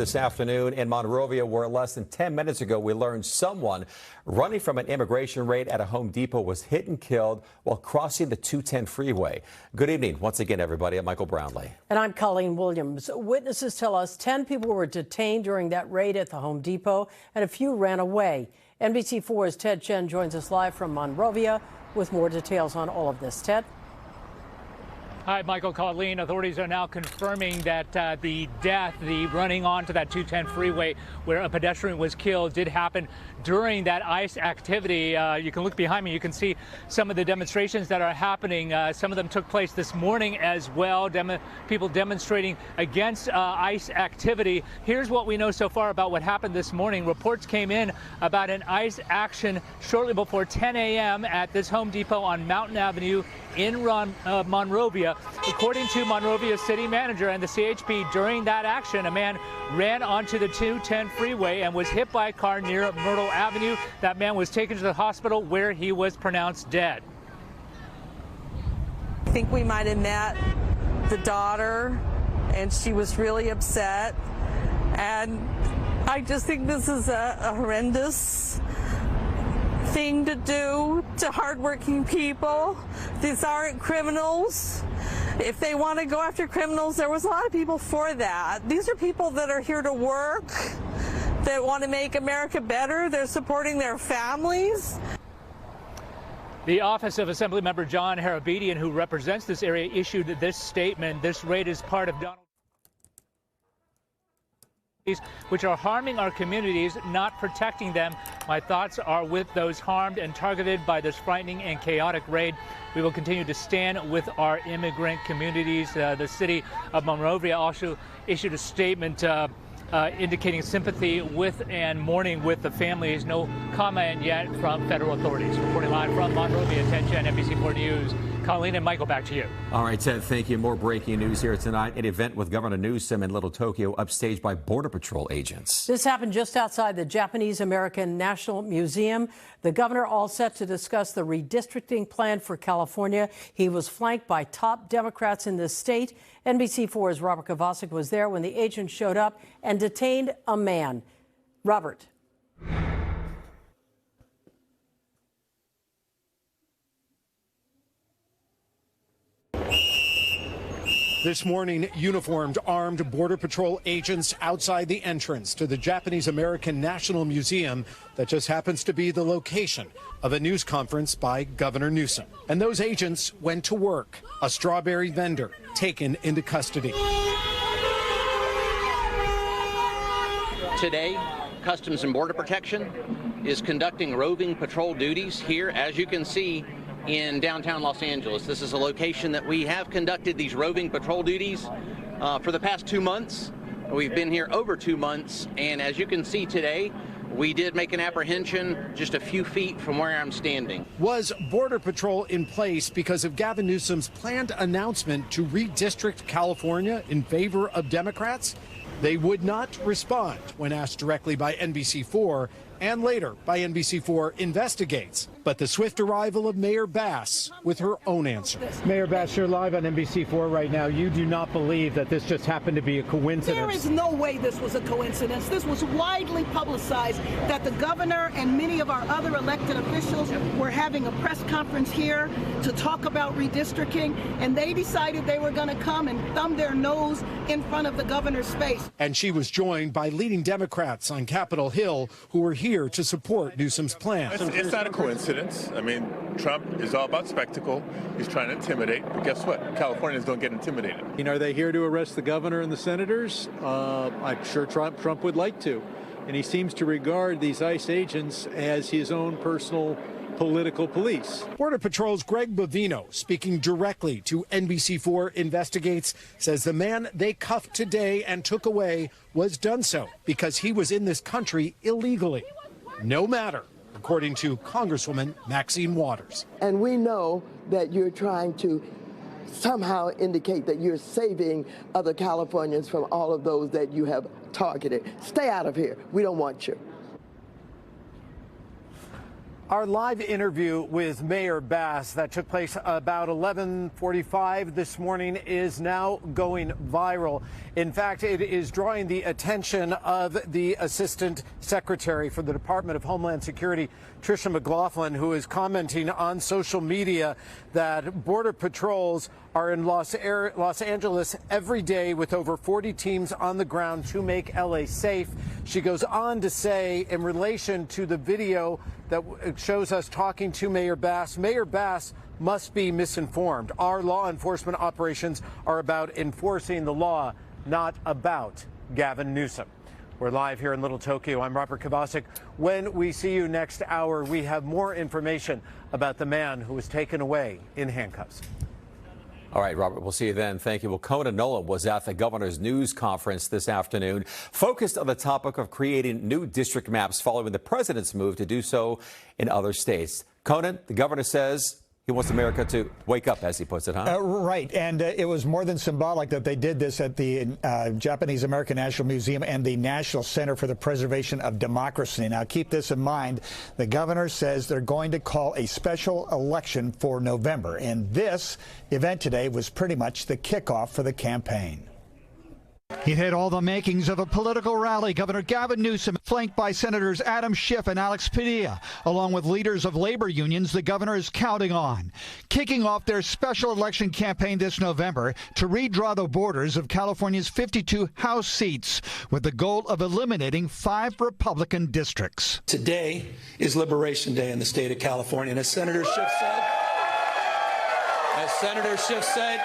This afternoon in Monrovia, where less than 10 minutes ago we learned someone running from an immigration raid at a Home Depot was hit and killed while crossing the 210 freeway. Good evening once again, everybody. I'm Michael Brownlee. And I'm Colleen Williams. Witnesses tell us 10 people were detained during that raid at the Home Depot and a few ran away. NBC4's Ted Chen joins us live from Monrovia with more details on all of this. Ted? Hi, Michael, Colleen. Authorities are now confirming that the running onto that 210 freeway where a pedestrian was killed did happen during that ICE activity. You can look behind me. You can see some of the demonstrations that are happening. Some of them took place this morning as well. People demonstrating against ICE activity. Here's what we know so far about what happened this morning. Reports came in about an ICE action shortly before 10 a.m. at this Home Depot on Mountain Avenue in Monrovia. According to Monrovia's city manager and the CHP, during that action, a man ran onto the 210 freeway and was hit by a car near Myrtle Avenue. That man was taken to the hospital where he was pronounced dead. I think we might have met the daughter, and she was really upset. And I just think this is a horrendous thing to do to hardworking people. These aren't criminals. If they want to go after criminals, there was a lot of people for that. These are people that are here to work, that want to make America better. They're supporting their families. The office of Assemblymember John Harabedian, who represents this area, issued this statement. This raid is part of Donald which are harming our communities, not protecting them. My thoughts are with those harmed and targeted by this frightening and chaotic raid. We will continue to stand with our immigrant communities. The city of Monrovia also issued a statement indicating sympathy with and mourning with the families. No comment yet from federal authorities. Reporting live from Monrovia, Ted Chen, NBC4 News. Colleen and Michael, back to you. All right, Ted, thank you. More breaking news here tonight. An event with Governor Newsom in Little Tokyo upstaged by Border Patrol agents. This happened just outside the Japanese-American National Museum. The governor all set to discuss the redistricting plan for California. He was flanked by top Democrats in the state. NBC4's Robert Kovacic was there when the agents showed up and detained a man. Robert. This morning, uniformed armed Border Patrol agents outside the entrance to the Japanese-American National Museum that just happens to be the location of a news conference by Governor Newsom. And those agents went to work. A strawberry vendor taken into custody. Today, Customs and Border Protection is conducting roving patrol duties here, as you can see, in downtown Los Angeles. This is a location that we have conducted these roving patrol duties for the past 2 months. We've been here over 2 months, and as you can see today, we did make an apprehension just a few feet from where I'm standing. Was Border Patrol in place because of Gavin Newsom's planned announcement to redistrict California in favor of Democrats? They would not respond when asked directly by NBC4 and later by NBC4 Investigates. But the swift arrival of Mayor Bass with her own answer. Mayor Bass, you're live on NBC4 right now. You do not believe that this just happened to be a coincidence. There is no way this was a coincidence. This was widely publicized that the governor and many of our other elected officials were having a press conference here to talk about redistricting, and they decided they were going to come and thumb their nose in front of the governor's face. And she was joined by leading Democrats on Capitol Hill who were here to support Newsom's plan. It's not a coincidence. I mean, Trump is all about spectacle. He's trying to intimidate. But guess what? Californians don't get intimidated. Are they here to arrest the governor and the senators? I'm sure Trump would like to. And he seems to regard these ICE agents as his own personal political police. Border Patrol's Greg Bovino, speaking directly to NBC4 Investigates, says the man they cuffed today and took away was done so because he was in this country illegally. No matter, according to Congresswoman Maxine Waters. And we know that you're trying to somehow indicate that you're saving other Californians from all of those that you have targeted. Stay out of here. We don't want you. Our live interview with Mayor Bass that took place about 11:45 this morning is now going viral. In fact, it is drawing the attention of the Assistant Secretary for the Department of Homeland Security, Tricia McLaughlin, who is commenting on social media that Border Patrols are in Los Angeles every day with over 40 teams on the ground to make LA safe. She goes on to say, in relation to the video that shows us talking to Mayor Bass must be misinformed. Our law enforcement operations are about enforcing the law, not about Gavin Newsom. We're live here in Little Tokyo. I'm Robert Kovacic. When we see you next hour, we have more information about the man who was taken away in handcuffs. All right, Robert, we'll see you then. Thank you. Well, Conan Nolan was at the governor's news conference this afternoon, focused on the topic of creating new district maps following the president's move to do so in other states. Conan, the governor says he wants America to wake up, as he puts it, huh? Right. And it was more than symbolic that they did this at the Japanese American National Museum and the National Center for the Preservation of Democracy. Now, keep this in mind. The governor says they're going to call a special election for November. And this event today was pretty much the kickoff for the campaign. It had all the makings of a political rally. Governor Gavin Newsom, flanked by Senators Adam Schiff and Alex Padilla, along with leaders of labor unions the governor is counting on, kicking off their special election campaign this November to redraw the borders of California's 52 House seats with the goal of eliminating 5 Republican districts. Today is Liberation Day in the state of California, and as Senator Schiff said,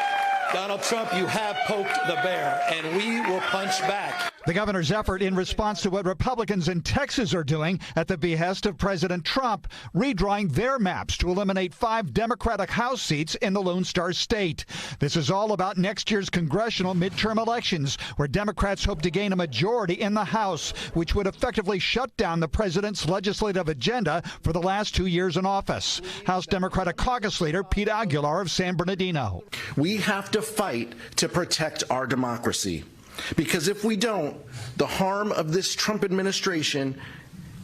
Donald Trump, you have poked the bear, and we will punch back. The governor's effort in response to what Republicans in Texas are doing at the behest of President Trump, redrawing their maps to eliminate 5 Democratic House seats in the Lone Star State. This is all about next year's congressional midterm elections, where Democrats hope to gain a majority in the House, which would effectively shut down the president's legislative agenda for the last 2 years in office. House Democratic Caucus Leader Pete Aguilar of San Bernardino. We have to fight to protect our democracy. Because if we don't, the harm of this Trump administration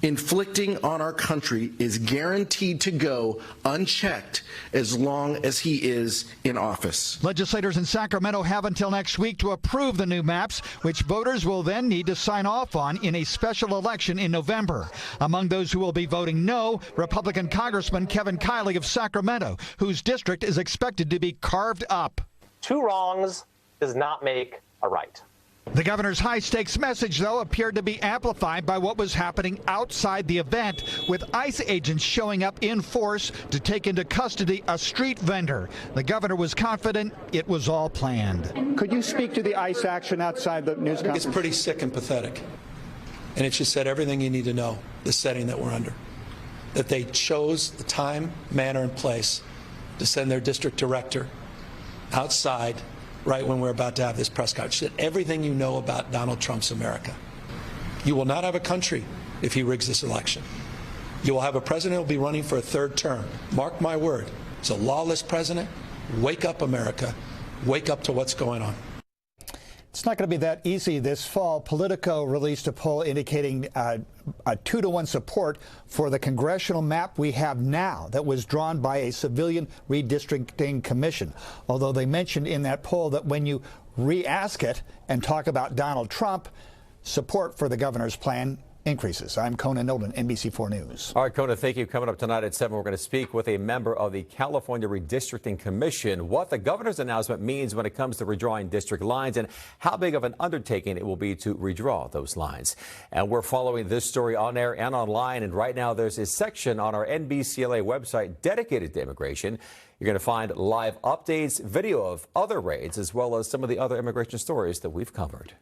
inflicting on our country is guaranteed to go unchecked as long as he is in office. Legislators in Sacramento have until next week to approve the new maps, which voters will then need to sign off on in a special election in November. Among those who will be voting no, Republican Congressman Kevin Kiley of Sacramento, whose district is expected to be carved up. 2 wrongs does not make a right. The governor's high-stakes message, though, appeared to be amplified by what was happening outside the event, with ICE agents showing up in force to take into custody a street vendor. The governor was confident it was all planned. Could you speak to the ICE action outside the news conference? It's pretty sick and pathetic. And it just said everything you need to know, the setting that we're under. That they chose the time, manner, and place to send their district director outside right when we're about to have this press conference. She said everything you know about Donald Trump's America. You will not have a country if he rigs this election. You will have a president who will be running for a 3rd term. Mark my word. It's a lawless president. Wake up, America. Wake up to what's going on. It's not going to be that easy this fall. Politico released a poll indicating a 2-to-1 support for the congressional map we have now that was drawn by a civilian redistricting commission. Although they mentioned in that poll that when you re-ask it and talk about Donald Trump, support for the governor's plan increases. I'm Conan Nolan, NBC4 News. All right, Conan, thank you. Coming up tonight at 7, we're going to speak with a member of the California Redistricting Commission, what the governor's announcement means when it comes to redrawing district lines and how big of an undertaking it will be to redraw those lines. And we're following this story on air and online. And right now there's a section on our NBCLA website dedicated to immigration. You're going to find live updates, video of other raids, as well as some of the other immigration stories that we've covered.